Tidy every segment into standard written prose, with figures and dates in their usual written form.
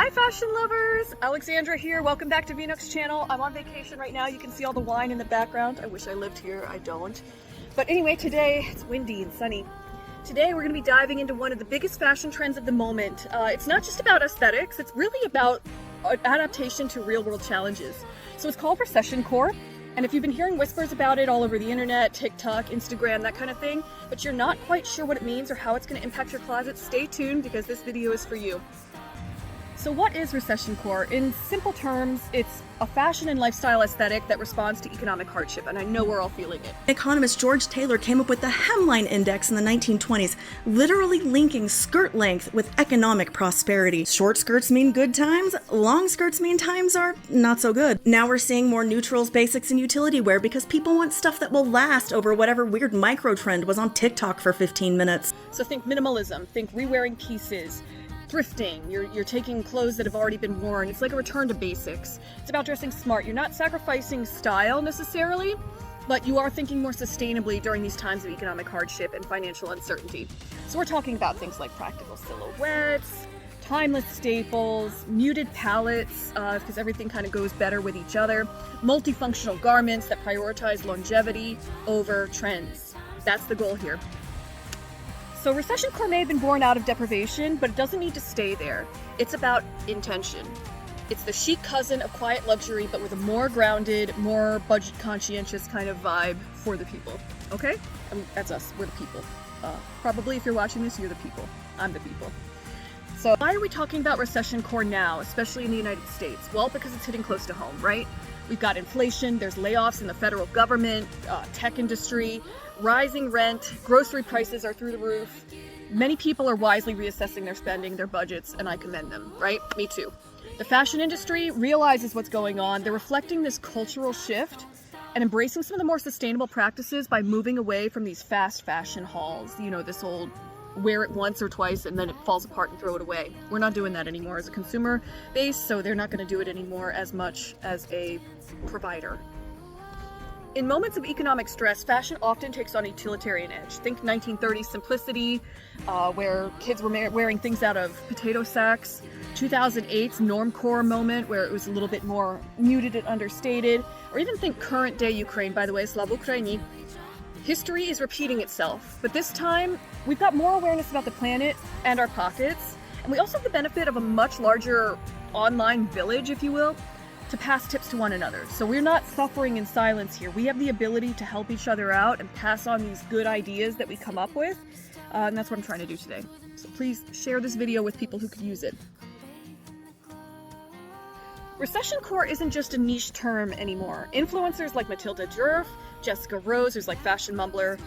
Hi fashion lovers! Alexandra here, welcome back to Vinok's channel. I'm on vacation right now, you can see all the wine in the background. I wish I lived here, I don't. But anyway, today, it's windy and sunny. Today we're going to be diving into one of the biggest fashion trends of the moment. It's not just about aesthetics, it's really about adaptation to real world challenges. So it's called Recessioncore. And if you've been hearing whispers about it all over the internet, TikTok, Instagram, that kind of thing, but you're not quite sure what it means or how it's going to impact your closet, stay tuned because this video is for you. So what is Recessioncore? In simple terms, it's a fashion and lifestyle aesthetic that responds to economic hardship, and I know we're all feeling it. Economist George Taylor came up with the hemline index in the 1920s, literally linking skirt length with economic prosperity. Short skirts mean good times, long skirts mean times are not so good. Now we're seeing more neutrals, basics, and utility wear because people want stuff that will last over whatever weird micro trend was on TikTok for 15 minutes. So think minimalism, think re-wearing pieces, thrifting, you're taking clothes that have already been worn. It's like a return to basics. It's about dressing smart. You're not sacrificing style necessarily, but you are thinking more sustainably during these times of economic hardship and financial uncertainty. So we're talking about things like practical silhouettes, timeless staples, muted palettes, because everything kind of goes better with each other, multifunctional garments that prioritize longevity over trends. That's the goal here. So Recessioncore may have been born out of deprivation, but it doesn't need to stay there. It's about intention. It's the chic cousin of quiet luxury, but with a more grounded, more budget conscientious kind of vibe for the people. Okay? That's us. We're the people. Probably if you're watching this, you're the people. I'm the people. So why are we talking about Recessioncore now, especially in the United States? Well, because it's hitting close to home, right? We've got inflation, there's layoffs in the federal government, tech industry, rising rent, grocery prices are through the roof. Many people are wisely reassessing their spending, their budgets, and I commend them, right? Me too. The fashion industry realizes what's going on. They're reflecting this cultural shift and embracing some of the more sustainable practices by moving away from these fast fashion hauls. You know, this old wear it once or twice and then it falls apart and throw it away. We're not doing that anymore as a consumer base, so they're not going to do it anymore as much as a provider. In moments of economic stress, fashion often takes on a utilitarian edge. Think 1930s simplicity, where kids were wearing things out of potato sacks. 2008's normcore moment, where it was a little bit more muted and understated. Or even think current day Ukraine, by the way, Slava Ukraini. History is repeating itself, but this time we've got more awareness about the planet and our pockets, and we also have the benefit of a much larger online village, if you will, to pass tips to one another. So we're not suffering in silence here. We have the ability to help each other out and pass on these good ideas that we come up with, and that's what I'm trying to do today. So please share this video with people who could use it. Recessioncore isn't just a niche term anymore. Influencers like Matilda Djerf, Jessica Rose, who's like fashion Mumbler,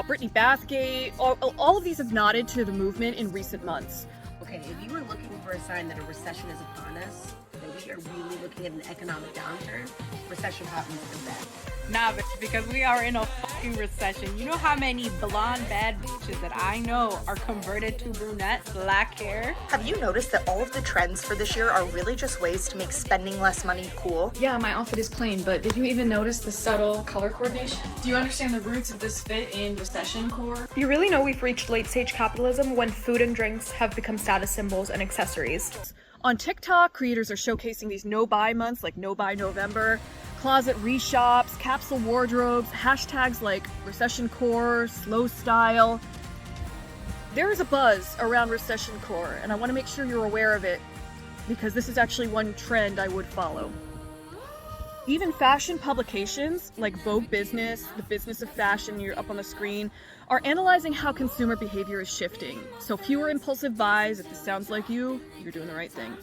Brittany Bathgate, all of these have nodded to the movement in recent months. Okay, if you were looking for a sign that a recession is upon us, that we are really looking at an economic downturn, recession happens to that. Nah, bitch, because we are in a fucking recession. You know how many blonde bad bitches that I know are converted to brunettes, black hair? Have you noticed that all of the trends for this year are really just ways to make spending less money cool? Yeah, my outfit is plain, but did you even notice the subtle color coordination? Do you understand the roots of this fit in Recessioncore? You really know we've reached late-stage capitalism when food and drinks have become status symbols and accessories. On TikTok, creators are showcasing these no-buy months like No Buy November, closet reshops, capsule wardrobes, hashtags like Recessioncore, slow style. There is a buzz around Recessioncore, and I want to make sure you're aware of it because this is actually one trend I would follow. Even fashion publications like Vogue Business, The Business of Fashion, you're up on the screen, are analyzing how consumer behavior is shifting. So fewer impulsive buys. If this sounds like you, you're doing the right thing.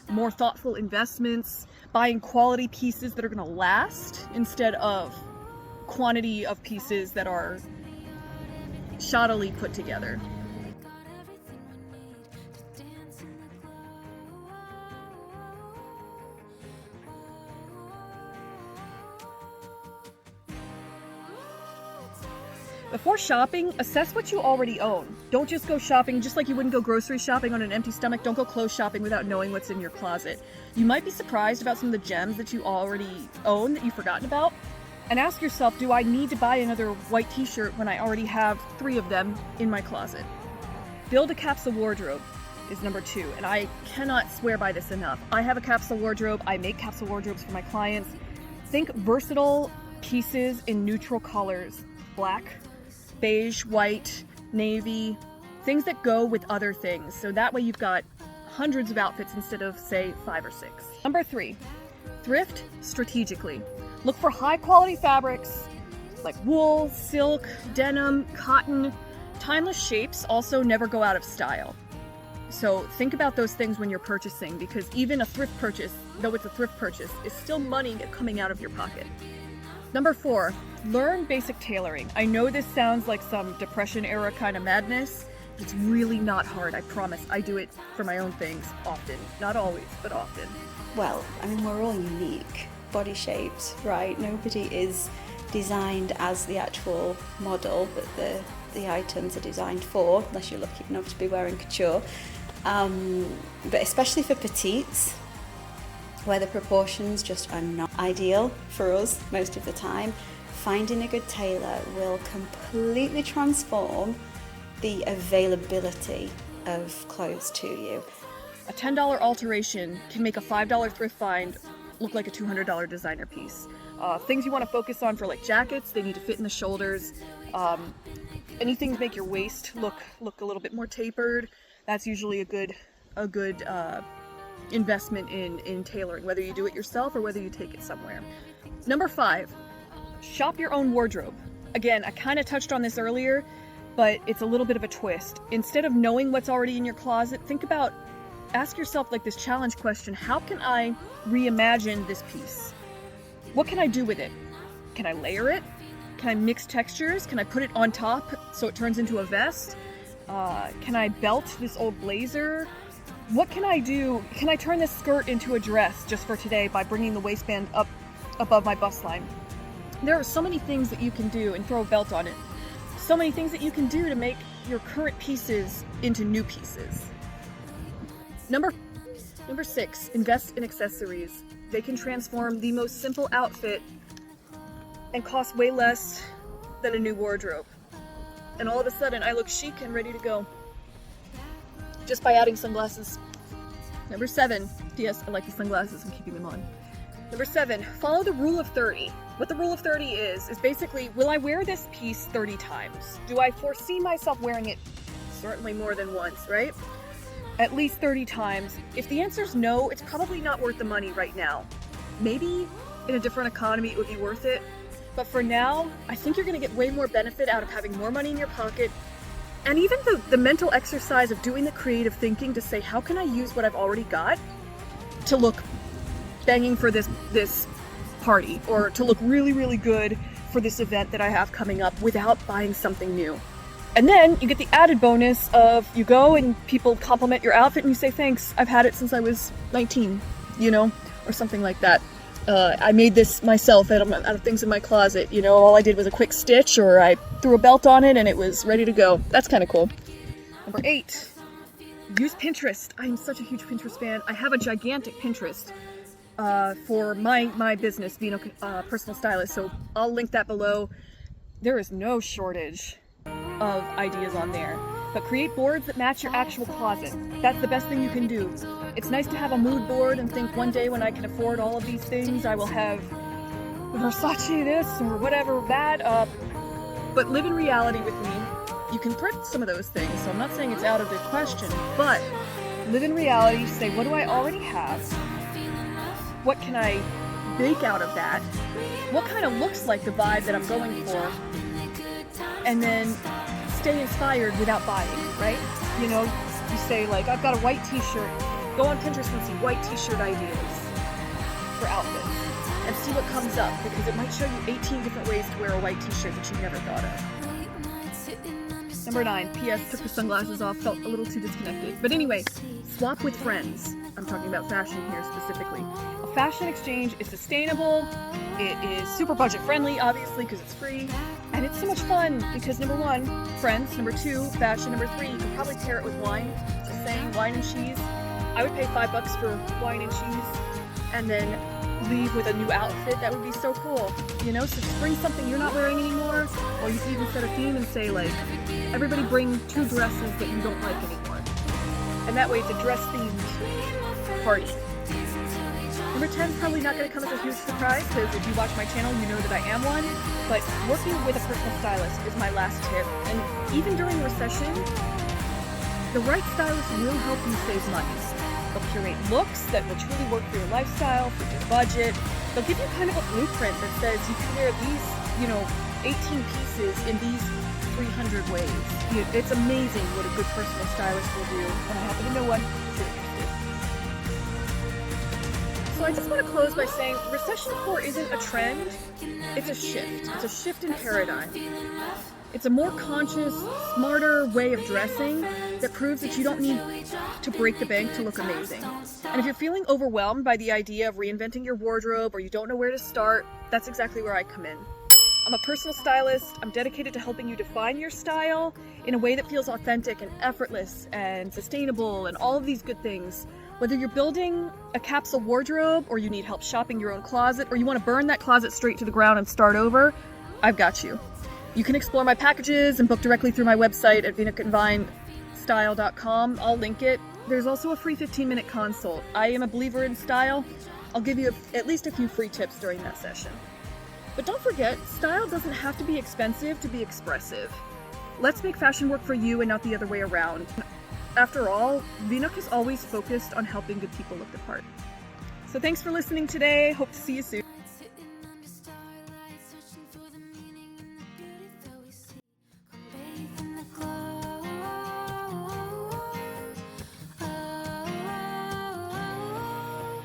More thoughtful investments, buying quality pieces that are going to last instead of quantity of pieces that are shoddily put together. Before shopping, assess what you already own. Don't just go shopping, just like you wouldn't go grocery shopping on an empty stomach. Don't go clothes shopping without knowing what's in your closet. You might be surprised about some of the gems that you already own that you've forgotten about. And ask yourself, do I need to buy another white t-shirt when I already have 3 of them in my closet? Build a capsule wardrobe. is number 2, and I cannot swear by this enough. I have a capsule wardrobe. I make capsule wardrobes for my clients. Think versatile pieces in neutral colors: black, beige, white, navy, things that go with other things. So that way you've got hundreds of outfits instead of, say, 5 or 6. Number 3, thrift strategically. Look for high quality fabrics like wool, silk, denim, cotton. Timeless shapes also never go out of style. So think about those things when you're purchasing, because even a thrift purchase, though it's a thrift purchase, is still money coming out of your pocket. Number 4, learn basic tailoring. I know this sounds like some Depression era kind of madness. It's really not hard, I promise. I do it for my own things often. Not always, but often. Well, I mean, we're all unique body shapes, right? Nobody is designed as the actual model that the items are designed for, unless you're lucky enough to be wearing couture. But especially for petites, where the proportions just are not ideal for us most of the time, finding a good tailor will completely transform the availability of clothes to you. A $10 alteration can make a $5 thrift find look like a $200 designer piece. Things you want to focus on for like jackets, they need to fit in the shoulders. Anything to make your waist look a little bit more tapered, that's usually a good investment in tailoring, whether you do it yourself or whether you take it somewhere. Number 5, shop your own wardrobe. Again, I kind of touched on this earlier, but it's a little bit of a twist. Instead of knowing what's already in your closet, ask yourself like this challenge question: how can I reimagine this piece? What can I do with it? Can I layer it? Can I mix textures? Can I put it on top so it turns into a vest? Can I belt this old blazer? What can I do? Can I turn this skirt into a dress just for today by bringing the waistband up above my bust line? There are so many things that you can do, and throw a belt on it. So many things that you can do to make your current pieces into new pieces. Number 6, invest in accessories. They can transform the most simple outfit and cost way less than a new wardrobe. And all of a sudden, I look chic and ready to go, just by adding sunglasses. Number 7, P.S. I like the sunglasses, I'm keeping them on. Number 7, follow the rule of 30. What the rule of 30 is basically, will I wear this piece 30 times? Do I foresee myself wearing it certainly more than once, right? At least 30 times. If the answer is no, it's probably not worth the money right now. Maybe in a different economy it would be worth it. But for now, I think you're going to get way more benefit out of having more money in your pocket. And even the mental exercise of doing the creative thinking to say, how can I use what I've already got to look banging for this party, or to look really, really good for this event that I have coming up without buying something new. And then you get the added bonus of you go and people compliment your outfit and you say, thanks, I've had it since I was 19, or something like that. I made this myself out of things in my closet, all I did was a quick stitch, or I threw a belt on it and it was ready to go. That's kind of cool. Number 8, use Pinterest. I am such a huge Pinterest fan. I have a gigantic Pinterest for my business, Vinok Personal Stylist, so I'll link that below. There is no shortage of ideas on there, but create boards that match your actual closet. That's the best thing you can do. It's nice to have a mood board and think, one day when I can afford all of these things, I will have Versace this or whatever that, but live in reality with me. You can thrift some of those things, so I'm not saying it's out of the question, but live in reality, say, what do I already have? What can I bake out of that? What kind of looks like the vibe that I'm going for? And then stay inspired without buying, right? You say like, I've got a white t-shirt. Go on Pinterest and see white t-shirt ideas for outfits and see what comes up, because it might show you 18 different ways to wear a white t-shirt that you never thought of. Number 9, P.S. took the sunglasses off, felt a little too disconnected. But anyway, swap with friends. I'm talking about fashion here specifically. A fashion exchange is sustainable, it is super budget friendly, obviously, because it's free, and it's so much fun because number 1, friends, number 2, fashion, number 3, you can probably pair it with wine. Just saying, wine and cheese. I would pay $5 for wine and cheese and then leave with a new outfit. That would be so cool, So just bring something you're not wearing anymore, or you can even set a theme and say like, everybody bring 2 dresses that you don't like anymore. and that way it's a dress-themed party. Number 10 is probably not going to come as a huge surprise, because if you watch my channel, you know that I am one, but working with a personal stylist is my last tip. And even during recession, the right stylist will help you save money. They'll curate looks that will truly work for your lifestyle, for your budget. They'll give you kind of a blueprint that says you can wear these, 18 pieces in these 300 ways. It's amazing what a good personal stylist will do, and I happen to know one who's interested. So I just want to close by saying Recessioncore isn't a trend, it's a shift. It's a shift in paradigm. It's a more conscious, smarter way of dressing that proves that you don't need to break the bank to look amazing. And if you're feeling overwhelmed by the idea of reinventing your wardrobe or you don't know where to start, that's exactly where I come in. I'm a personal stylist. I'm dedicated to helping you define your style in a way that feels authentic and effortless and sustainable and all of these good things. Whether you're building a capsule wardrobe or you need help shopping your own closet or you want to burn that closet straight to the ground and start over, I've got you. You can explore my packages and book directly through my website at vinokandvinestyle.com. I'll link it. There's also a free 15-minute consult. I am a believer in style. I'll give you at least a few free tips during that session. But don't forget, style doesn't have to be expensive to be expressive. Let's make fashion work for you and not the other way around. After all, Vinok is always focused on helping good people look the part. So thanks for listening today. Hope to see you soon.